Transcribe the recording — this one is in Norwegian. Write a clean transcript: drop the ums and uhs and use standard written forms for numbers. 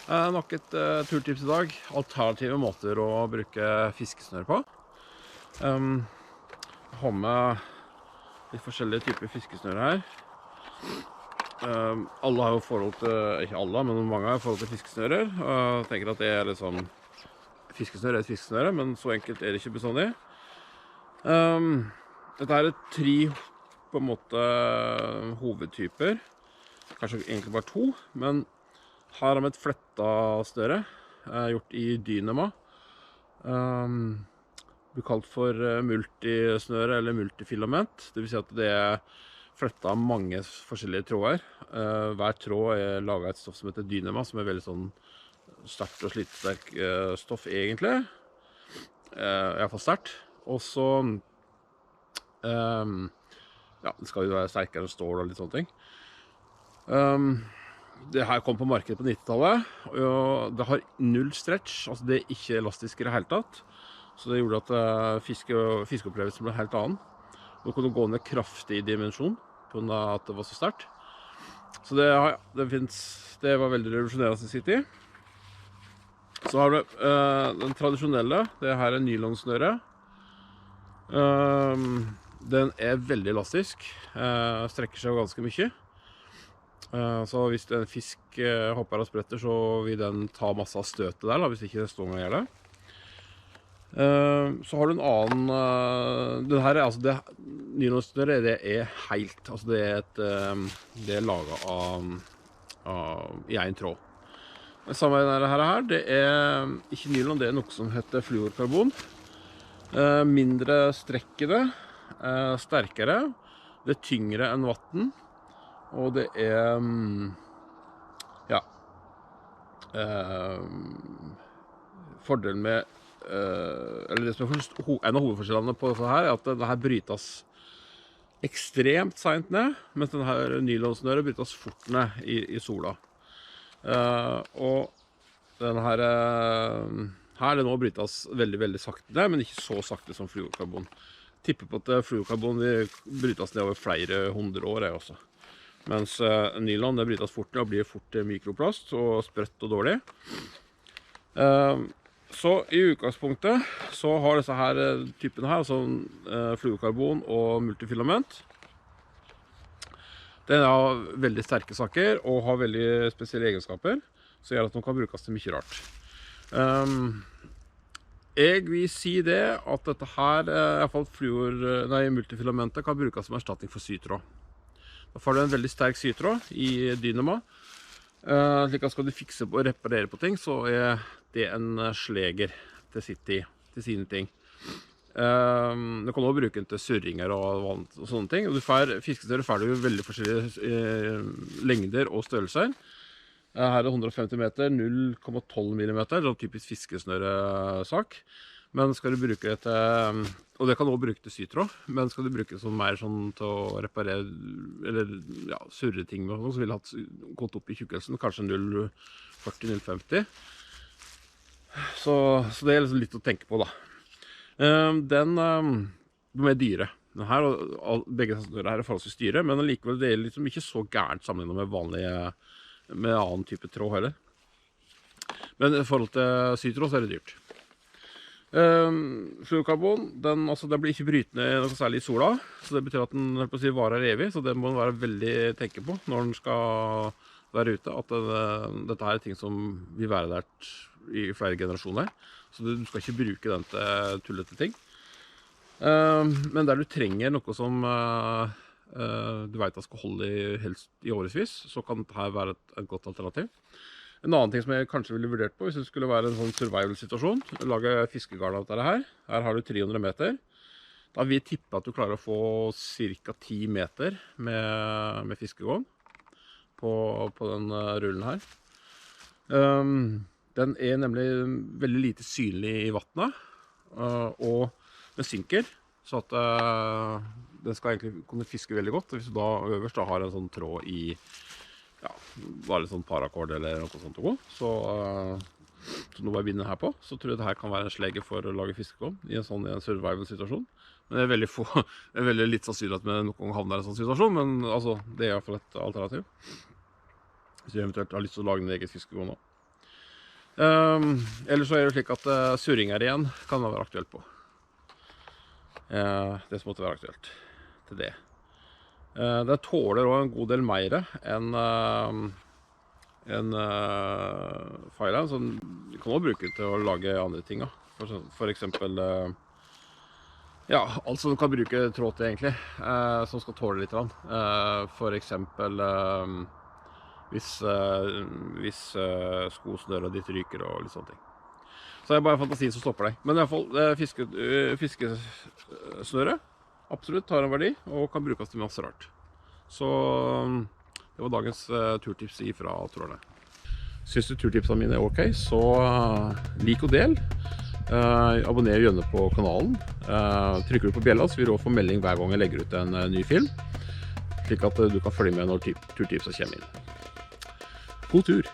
Nok et turtips i dag. Alternative måter å bruke fiskesnøre på. Jeg har med litt forskjellige typer fiskesnøre her. Alle har jo forhold til, ikke alle, men mange har forhold til fiskesnører. Jeg tenker at det er liksom, fiskesnøre er et fiskesnøre, men så enkelt er det ikke bestandig. Dette her er 3 på en måte hovedtyper. Kanskje egentlig bare 2, men her har vi et fletta snøre, gjort i Dynama. Det blir kalt for multisnøre eller multifilament. Det vil si at det er fletta av mange forskjellige tråder. Hver tråd er laget av et stoff som heter Dynama, som er veldig sånn sterkt og slitesterk stoff egentlig. I hvert fall sterkt. Og så, ja, det skal jo være sterkere enn stål og litt sånne ting. Det her kom på markedet på 90-tallet, og det har 0 stretch, altså det er ikke elastisk i det hele tatt. Så det gjorde at fiskeopplevelsen ble helt annen. Nå kunne gå ned kraftig i dimensjon, på grunn av at det var så sterkt. Så det var veldig revolusjonerende i sin tid. Så har du den tradisjonelle, det her er nylonsnøre. Den er veldig elastisk, strekker seg ganske mye. Så hvis en fisk hopper og spretter, så vil den ta masse av støtet der, hvis ikke stången gjør det. Så har du en annen, den her er altså nylonsnøre, det er helt, altså det er laget i en tråd. Det samme her, det er ikke nylon, det er noe som heter fluorkarbon. Mindre strekk i det, sterkere, det er tyngre enn vatten, og det er, ja, fordelen med, eller det som er en av hovedforskjellene på dette her, er at denne her brytes ekstremt sent ned, mens denne nylonsnøret brytes fort ned i sola. Og denne her det nå brytes veldig, veldig sakte ned, men ikke så sakte som fluorkarbon. Tipper på at fluorkarbon vil brytes ned over flere 100 år også. Mens nylon det brytes fort ned og blir fort mikroplast og sprøtt og dårlig. Så i utgangspunktet så har disse her typene her, altså fluorkarbon og multifilament. Den har veldig sterke saker og har veldig spesielle egenskaper, så gjør at de kan brukes til mye rart. Jeg vil si det at dette her, i hvert fall multifilamentet, kan brukes som erstatning for sytråd. Da får du en veldig sterk sytråd i Dynama. Slik at skal du fikse og reparere på ting, så er det en sleger til sine ting. Du kan også bruke den til surringer og sånne ting. Fiskesnøre får du veldig forskjellige lengder og størrelser. Her er 150 meter, 0,12 millimeter, det er typisk fiskesnøresak. Men skal du bruke det til, og det kan også bruke til sytråd, men skal du bruke det mer sånn til å reparere, eller ja, surre ting med, så vil det ha gått opp i tjukkelsen, kanskje 0,40-0,50. Så det er liksom litt å tenke på da. De er dyre. Begge snører her er forholdsvis dyre, men likevel det er liksom ikke så gærent sammenlignet med annen type tråd heller. Men i forhold til sytråd så er det dyrt. Fluorkarbon, den blir ikke brytende noe særlig i sola, så det betyr at den varer evig, så det må den være veldig tenke på når den skal være ute, at dette her er ting som vil være der i flere generasjoner, så du skal ikke bruke den til tullete ting. Men der du trenger noe som du vet at skal holde helst i årevis, så kan dette her være et godt alternativ. En annen ting som jeg kanskje ville vurdert på, hvis det skulle være en sånn survival-situasjon, lage fiskegarn av dette her. Her har du 300 meter. Da vil jeg tippe at du klarer å få ca. 10 meter med fiskegarn på den rullen her. Den er nemlig veldig lite synlig i vannet, og den synker, så at den skal egentlig kunne fiske veldig godt. Hvis du da øverst har en sånn tråd i, ja, bare en sånn parakord eller noe sånt å gå, så nå bare binder her på, så tror jeg det her kan være en slege for å lage fiskegarn i en survival-situasjon. Men det er veldig litt sannsynlig at vi noen havner i en sånn situasjon, men altså, det er i hvert fall et alternativ. Hvis du eventuelt har lyst til å lage en eget fiskegarn nå. Eller så det slik at surring her igjen kan være aktuelt på. Det som måtte være aktuelt til det. Det tåler også en god del mer enn fireline, så du kan også bruke det til å lage andre ting. For eksempel, ja, alt som du kan bruke tråd til egentlig, som skal tåle litt. For eksempel hvis skosnøret ditt ryker og litt sånne ting. Så det bare fantasien som stopper deg. Men i hvert fall, fiskesnøre absolutt har en verdi og kan brukes til masse rart. Så det var dagens turtips fra Trådene. Synes du turtipsene mine ok, så lik og del. Abonner gjerne på kanalen. Trykker du på bjella, så vil du også få melding hver gang jeg legger ut en ny film, slik at du kan følge med når turtipsene kommer inn. God tur!